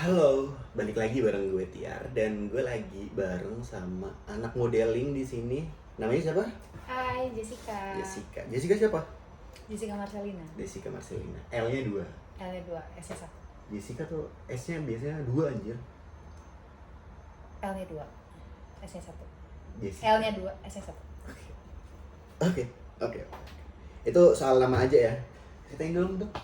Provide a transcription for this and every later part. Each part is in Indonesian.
Halo, balik lagi bareng gue Tiar dan gue lagi bareng sama anak modeling di sini. Namanya siapa? Hai Jessica. Jessica. Jessica siapa? Jessica Marcelina. Jessica Marcelina. L-nya 2. L-nya 2, S-nya 1. Jessica tuh S-nya biasanya 2 anjir. L-nya 2, S-nya 1. Jessica. L-nya 2, S-nya 1. Oke. Oke. Itu soal nama aja ya. Ceritain dulu dong.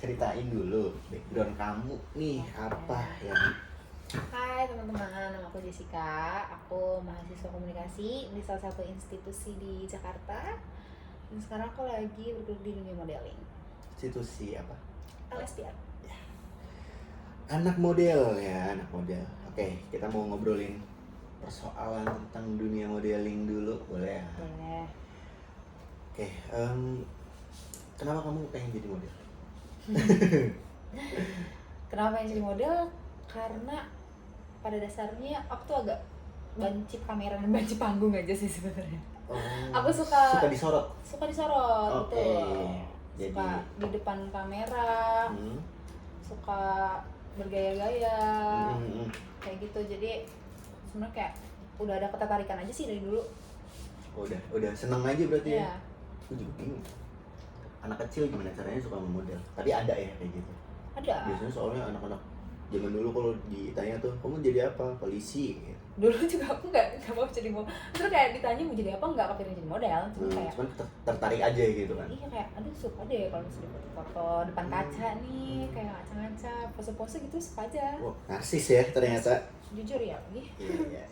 Ceritain dulu background kamu nih apa yang Hai teman-teman, nama aku Jessica. Aku mahasiswa komunikasi di salah satu institusi di Jakarta. Dan sekarang aku lagi bergelut di dunia modeling. institusi apa? LSPR. Anak model ya, anak model. Oke, kita mau ngobrolin persoalan tentang dunia modeling dulu, boleh ya? Boleh. Oke, kenapa kamu pengen jadi model? Kenapa yang jadi model? Karena pada dasarnya aku tuh agak banci kamera dan banci panggung aja sih sebenarnya. Oh, Aku suka disorot. Suka disorot, Oke, betul. jadi- Suka di depan kamera, suka bergaya-gaya, kayak gitu. Jadi sebenarnya kayak udah ada ketertarikan aja sih dari dulu. Udah seneng aja berarti ya? Iya. Aku juga bingung. Anak kecil gimana caranya suka memodel? Tapi ada ya kayak gitu. Ada. Biasanya soalnya anak-anak zaman dulu kalau ditanya tuh, kamu jadi apa? Polisi. Gitu. Dulu juga aku nggak mau jadi model. Terus kayak ditanya mau jadi apa, nggak kepikiran jadi model. Cuma kayak Cuman tertarik aja gitu kan. iya kayak aduh suka deh kalau misalnya foto-foto depan kaca nih, kayak ngaca-ngaca, pose-pose gitu suka aja. Wah, narsis ya ternyata. Jujur ya, nih. Iya.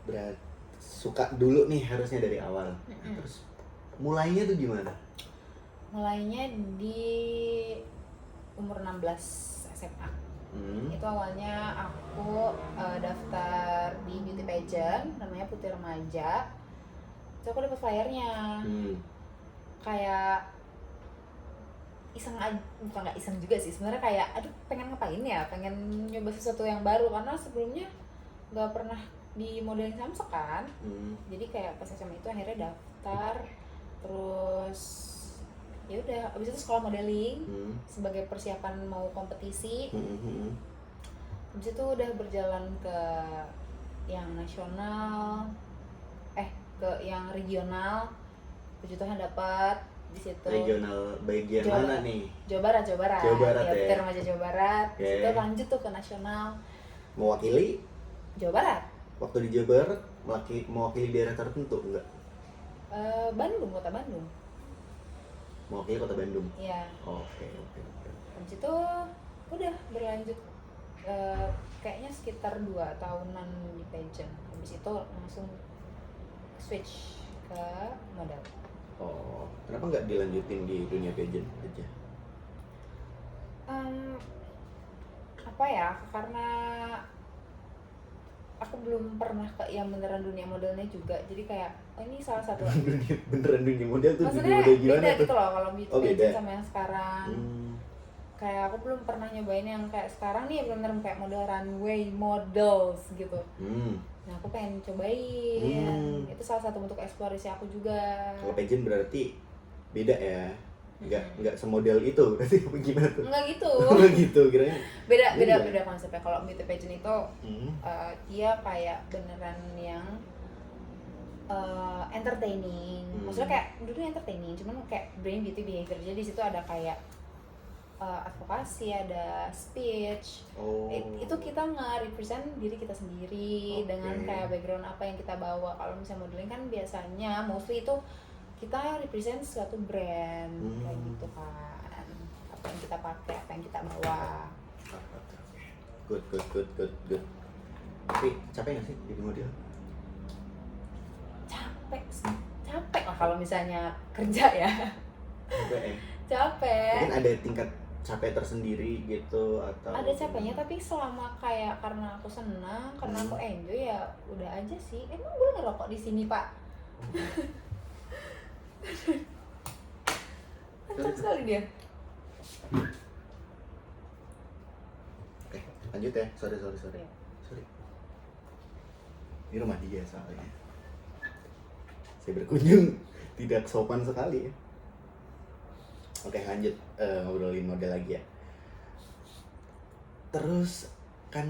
Berat suka dulu nih harusnya dari awal. Terus mulainya tuh gimana? Mulainya di umur 16 SMA. Itu awalnya aku daftar di beauty pageant namanya Putih Remaja. Terus aku dapet flyernya. Kayak iseng aja, bukan nggak iseng juga sih sebenarnya, kayak aduh pengen ngapain ya, pengen nyoba sesuatu yang baru karena sebelumnya nggak pernah di modeling Samsung kan. Jadi kayak pas SMA itu akhirnya daftar, terus ya udah abis itu sekolah modeling sebagai persiapan mau kompetisi. Abis itu udah berjalan ke yang nasional, ke yang regional. Puji Tuhan dapat di situ. Regional bagian mana nih? Jawa Barat Jawa Barat ya. Putih Remaja Jawa Barat. Okay. Itu lanjut tuh ke nasional. Mewakili Jawa Barat. Waktu di Jawa Barat mewakili daerah tertentu enggak? Bandung, kota Bandung. Mewakili kota Bandung. Iya. Oke. Habis itu udah berlanjut kayaknya sekitar 2 tahunan di pageant. Habis itu langsung switch ke model. Oh, kenapa nggak dilanjutin di dunia pageant aja? Apa ya? Karena aku belum pernah ke yang beneran dunia modelnya juga. Jadi kayak ini salah satu. Beneran dunia model tuh Maksudnya dunia model gimana beda tuh? gitu loh kalau beauty pageant sama yang sekarang. Kayak aku belum pernah nyobain yang kayak sekarang nih, bener-bener kayak model runway models gitu. Nah aku pengen cobain. Itu salah satu bentuk eksplorasi aku juga. Kalau pageant berarti beda ya? Nggak semodel itu berarti gimana tuh? Enggak gitu. Enggak gitu kiranya. Beda konsepnya. Kalau beauty pageant itu dia kayak beneran yang entertaining. Maksudnya kayak dulunya entertaining, cuman kayak brain beauty behavior. Jadi di situ ada kayak advokasi, ada speech. Itu kita nge-represent diri kita sendiri dengan kayak background apa yang kita bawa. Kalau misalnya modeling kan biasanya mostly itu kita represent suatu brand kayak gitu kan. Apa yang kita pakai, apa yang kita bawa. Good. Tapi capek nggak sih jadi model? Capek lah kalau misalnya kerja ya. Capek. Mungkin ada tingkat capek tersendiri gitu atau ada capeknya, tapi selama kayak karena aku senang, karena aku enjoy ya udah aja sih. Emang gue ngerokok di sini pak? Mantap sekali dia. Lanjut ya, sorry. Ini rumah dia soalnya. Saya berkunjung tidak sopan sekali ya. Oke, lanjut ngobrolin model lagi ya. Terus kan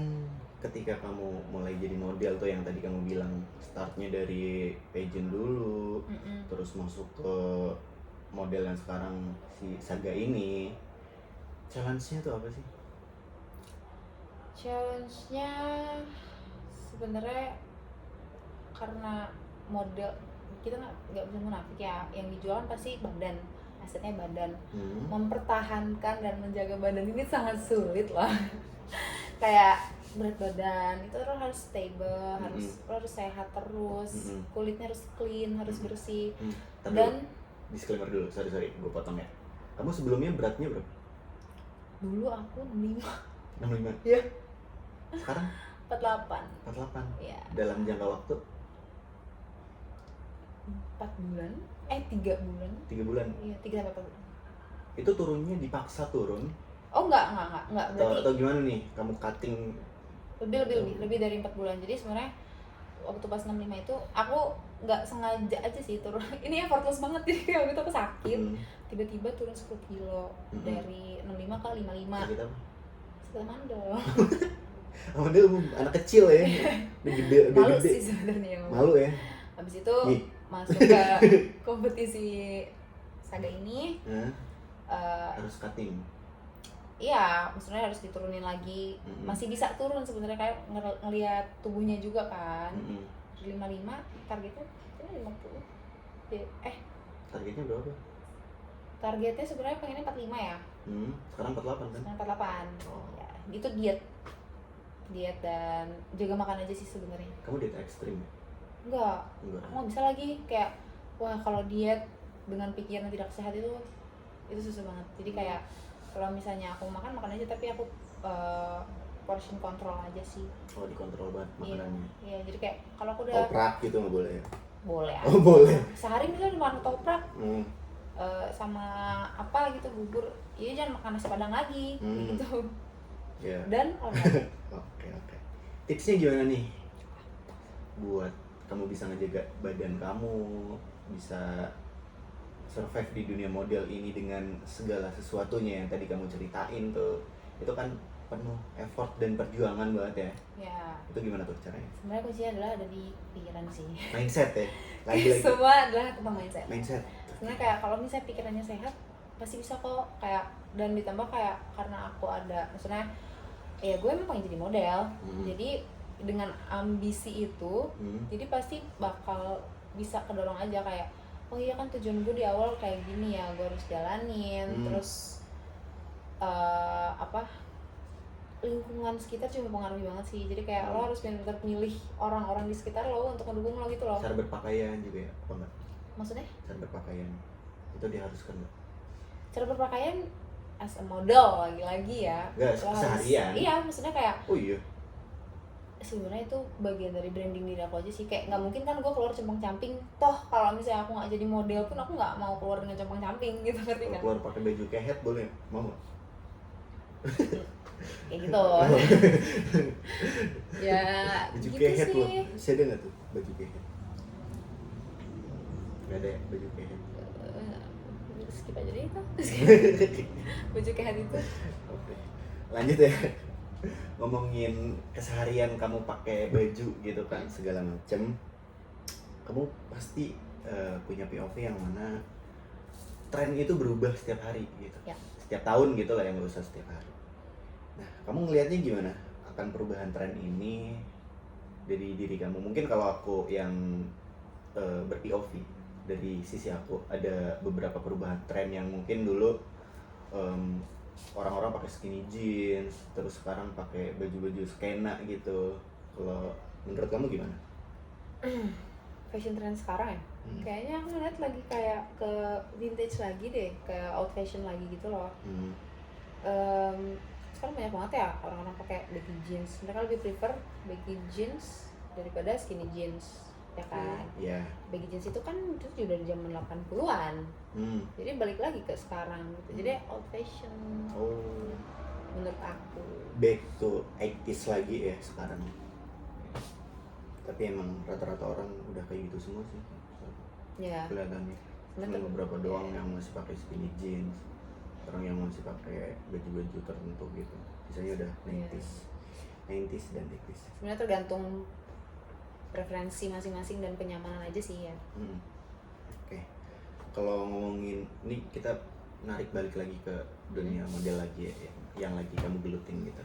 ketika kamu mulai jadi model tuh yang tadi kamu bilang startnya dari pageant dulu, terus masuk ke model yang sekarang si Saga ini, challenge-nya tuh apa sih? Challenge-nya sebenarnya karena model kita nggak bisa munafik ya, yang dijual kan pasti badan, asetnya badan. Mempertahankan dan menjaga badan ini sangat sulit lah. Kayak berat badan itu lo harus stable, lo harus sehat terus, kulitnya harus clean, harus bersih. Dan disclaimer dulu, sorry gue potong ya. Kamu sebelumnya beratnya berapa? dulu aku 65. 65? Iya. Sekarang? 48. Iya. Dalam jangka waktu? 4 bulan? 3 bulan. 3 bulan? Iya, 3 sampai 4 bulan. Itu turunnya dipaksa turun? Oh enggak. Berarti atau gimana nih? Kamu cutting? Lebih dari 4 bulan. Jadi sebenarnya waktu pas 65 itu aku nggak sengaja aja sih turun. Ini effortless banget, jadi waktu itu aku sakit. Tiba-tiba turun 10 kilo dari 65 ke 55. Sakit apa? Sakit mandel. Mandel anak kecil ya. Udah gede. Malu sih sebenarnya. Malu ya. Habis itu masuk ke kompetisi Saga ini. Harus cutting. Iya, maksudnya harus diturunin lagi. Masih bisa turun sebenarnya, kayak ngelihat tubuhnya juga kan. 55 targetnya 50. Targetnya berapa? Targetnya sebenarnya pengennya 45 ya. Sekarang 48 kan? Sekarang 48. Ya, itu diet dan jaga makan aja sih sebenarnya. Kamu diet ekstrim? Enggak. Aku nggak bisa lagi, kayak wah kalau diet dengan pikiran yang tidak sehat itu susah banget. Jadi kayak kalau misalnya aku makan aja, tapi aku portion control aja sih. Oh, dikontrol banget makanannya. Iya, jadi kayak kalau aku udah toprak gitu nggak boleh ya? Boleh. Oh, boleh. Sehari misalnya makan toprak sama apa gitu, bubur, iya jangan makan nasi padang lagi gitu. Yeah. Dan Oke. Tipsnya gimana nih buat kamu bisa ngejaga badan kamu, bisa survive di dunia model ini dengan segala sesuatunya yang tadi kamu ceritain tuh? Itu kan penuh effort dan perjuangan banget ya. Ya. Itu gimana tuh caranya? Sebenarnya kuncinya adalah ada di pikiran sih. Mindset ya. Lagi-lagi. Semua adalah tentang mindset. Sebenarnya kayak kalau misalnya pikirannya sehat pasti bisa kok, kayak, dan ditambah kayak karena aku ada, maksudnya ya gue emang pengen jadi model. Jadi dengan ambisi itu jadi pasti bakal bisa kedorong aja, kayak oh iya kan tujuan gue di awal kayak gini ya, gue harus jalanin. Terus lingkungan sekitar juga mempengaruhi banget sih. Jadi kayak lo harus benar-benar milih orang-orang di sekitar lo untuk mendukung lo gitu loh. Cara berpakaian juga ya, apa enggak? Maksudnya? Cara berpakaian itu diharuskan nggak? Cara berpakaian as a model lagi-lagi ya. Nggak, seharian. Iya, maksudnya kayak oh iya, sebenarnya itu bagian dari branding diri aku aja sih. Kayak nggak mungkin kan gue keluar compang-camping. Toh kalau misalnya aku nggak jadi model pun aku nggak mau keluar dengan compang-camping gitu, ngerti kan? Keluar pakai baju kehet boleh, mau nggak? Kayak gitu. Ya baju gitu kehet sih. loh, masih ada nggak tuh baju kehet? Nggak ada ya baju kehet. Skip aja deh itu. Baju kehet itu. Oke, lanjut ya. Ngomongin keseharian kamu pakai baju gitu kan, segala macem, kamu pasti punya POV yang mana tren itu berubah setiap hari gitu ya. Setiap tahun gitu lah, yang nggak usah setiap hari. Nah, kamu ngelihatnya gimana akan perubahan tren ini dari diri kamu? Mungkin kalau aku yang ber-POV dari sisi aku, ada beberapa perubahan tren yang mungkin dulu orang-orang pakai skinny jeans, terus sekarang pakai baju-baju skena gitu. Kalau menurut kamu gimana? Fashion trend sekarang ya? Kayaknya aku ngeliat lagi kayak ke vintage lagi deh, ke old fashion lagi gitu loh. Sekarang banyak banget ya orang-orang pakai baggy jeans. Mereka lebih prefer baggy jeans daripada skinny jeans, ya kan? Iya. Baggy jeans itu kan itu juga dari zaman 80-an. Jadi balik lagi ke sekarang gitu. Jadi old fashion. Oh. Menurut aku. Back to 80s lagi ya sekarang. Tapi emang rata-rata orang udah kayak gitu semua sih. Ya. Kelihatannya. Cuma beberapa doang yang masih pakai skinny jeans. orang yang masih pakai baju-baju tertentu gitu. Sisanya udah 90s dan 80s. Sebenarnya tergantung preferensi masing-masing dan kenyamanan aja sih ya. Oke. Kalau ngomongin ini, kita narik balik lagi ke dunia model lagi ya, yang lagi kamu gelutin gitu.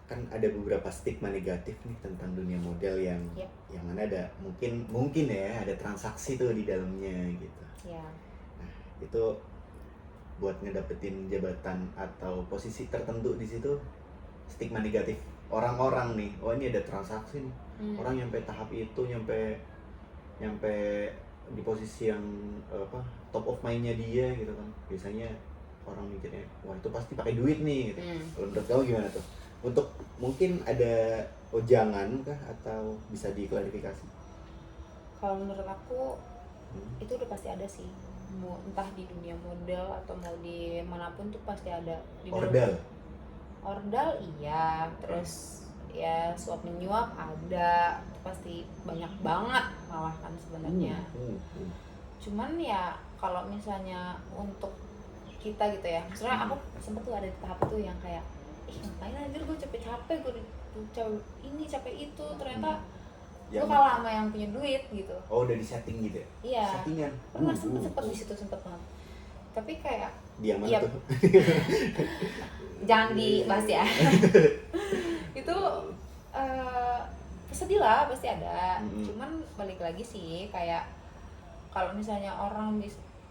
Kan ada beberapa stigma negatif nih tentang dunia model yang yang mana ada mungkin ya ada transaksi tuh di dalamnya gitu. Nah, itu buat ngedapetin jabatan atau posisi tertentu di situ, stigma negatif orang-orang nih, oh ini ada transaksi nih. Orang nyampe tahap itu, nyampe di posisi yang top of mind-nya dia gitu kan. Biasanya orang mikirnya, wah itu pasti pakai duit nih gitu. Kalau menurut kamu gimana tuh? Untuk mungkin ada jangan kah atau bisa diklarifikasi? Kalau menurut aku itu udah pasti ada sih, mau entah di dunia model atau mau di manapun tuh pasti ada. Di ordal iya, terus ya suap menyuap ada, itu pasti banyak banget malah kan sebenarnya. Cuman ya kalau misalnya untuk kita gitu ya, misalnya aku sempet tuh ada di tahap itu yang kayak ngapain anjir gue capek-capek, gue ini capek itu, ternyata gue kalah sama yang punya duit gitu. Oh udah di setting gitu ya? Iya. Settingan. Pernah sempet di situ banget. Tapi kayak dia mana tuh? Jangan dibahas ya. Itu sedih lah pasti ada. Cuman balik lagi sih kayak kalau misalnya orang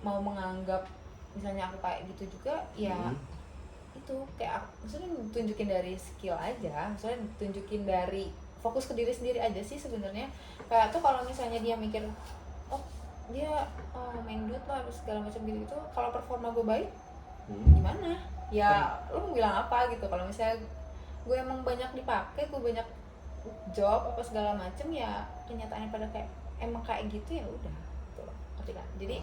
mau menganggap misalnya aku kayak gitu juga ya. Itu kayak maksudnya tunjukin dari skill aja, maksudnya tunjukin dari fokus ke diri sendiri aja sih sebenarnya. Kayak tuh kalau misalnya dia mikir oh dia main duit lah segala macam gitu, kalau performa gue baik gimana ya lo mau bilang apa gitu. Kalau misalnya gue emang banyak dipakai, gue banyak job apa segala macam, ya kenyataannya pada kayak emang kayak gitu ya udah gitu loh, ngerti kan? Jadi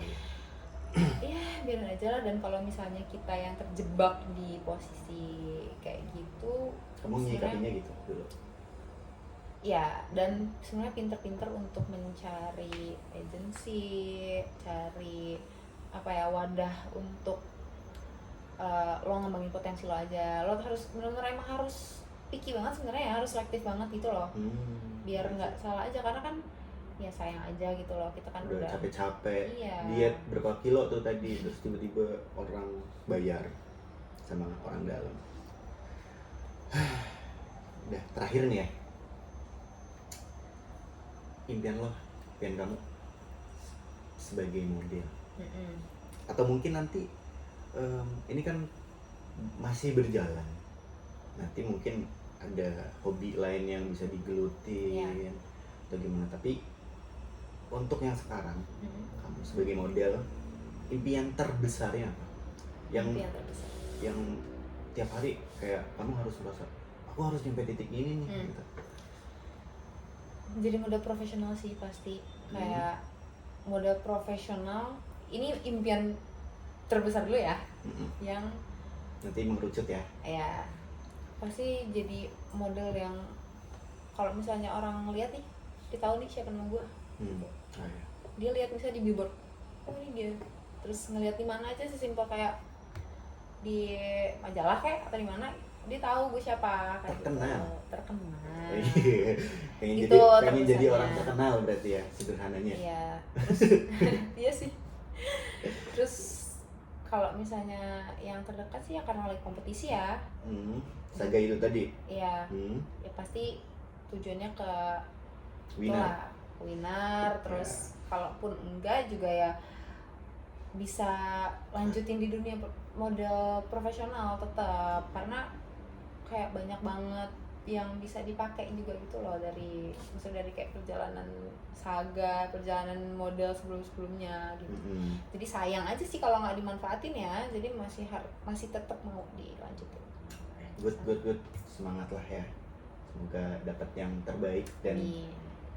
ya biarin aja lah. Dan kalau misalnya kita yang terjebak di posisi kayak gitu, kamu nyikapinya gitu dulu ya. Dan sebenarnya pinter-pinter untuk mencari agensi, cari apa ya, wadah untuk lo ngembangin potensi lo aja. Lo harus benar-benar emang harus picky banget sebenarnya ya, harus selektif banget gitu loh, biar nggak salah aja. Karena kan ya sayang aja gitu loh, kita kan udah capek-capek diet berapa kilo tuh tadi, terus tiba-tiba orang bayar sama orang dalam. Udah terakhir nih ya, impian kamu sebagai model, atau mungkin nanti ini kan masih berjalan, nanti mungkin ada hobi lain yang bisa digelutin atau gimana, tapi untuk yang sekarang kamu sebagai model, impian terbesarnya apa? Yang tiap hari kayak kamu harus merasa aku harus nyampe titik ini nih gitu. Jadi model profesional sih pasti. Kayak model profesional ini impian terbesar dulu ya. Yang nanti mengerucut ya. Ya pasti jadi model yang kalau misalnya orang ngeliat nih, dia tahu nih siapa nama gue. Dia lihat misalnya di billboard, oh ini dia, terus ngeliat di mana aja sesimpel kayak di majalah kayak atau di mana, dia tahu gue siapa, kayak terkenal. pengen jadi orang terkenal berarti ya, sederhananya. Iya. Terus iya sih. Terus kalau misalnya yang terdekat sih ya karena lagi kompetisi ya. Saga itu tadi. Iya. Ya pasti tujuannya ke winner, terus kalaupun enggak juga ya bisa lanjutin di dunia model profesional tetap, karena kayak banyak banget yang bisa dipakai juga gitu loh, dari misalnya dari kayak perjalanan Saga, perjalanan model sebelumnya gitu. Jadi sayang aja sih kalau nggak dimanfaatin ya, jadi masih tetap mau dilanjutin. Good, semangat lah ya, semoga dapat yang terbaik dan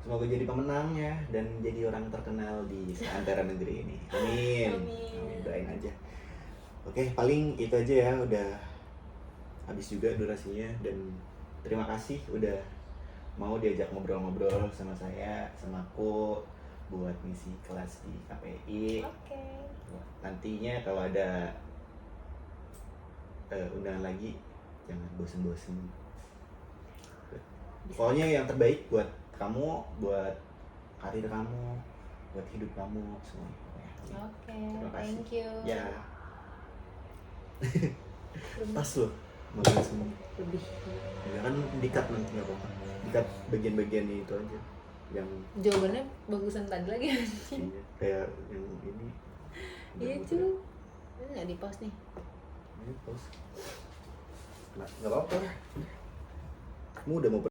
semoga jadi pemenang ya, dan jadi orang terkenal di seantero negeri ini. Amin. Doain aja. Oke, paling itu aja ya, udah habis juga durasinya, dan terima kasih udah mau diajak ngobrol-ngobrol sama saya, sama aku buat ngisi kelas di KPI. Oke. Nantinya kalau ada undangan lagi, jangan bosen-bosen. Bisa. Pokoknya yang terbaik buat kamu, buat karir kamu, buat hidup kamu semuanya. Oke, Terima kasih. thank you. Ya, Lebih. tas loh, makan semua. Lebih. Ya kan dikat nanti nggak apa-apa. Dikat bagian-bagian itu aja, yang Jawabannya bagusan tadi lagi. iya, kayak yang ini. Iya tuh. Ini nggak di pause nih. Ini pause. Nggak apa-apa. Kamu udah mau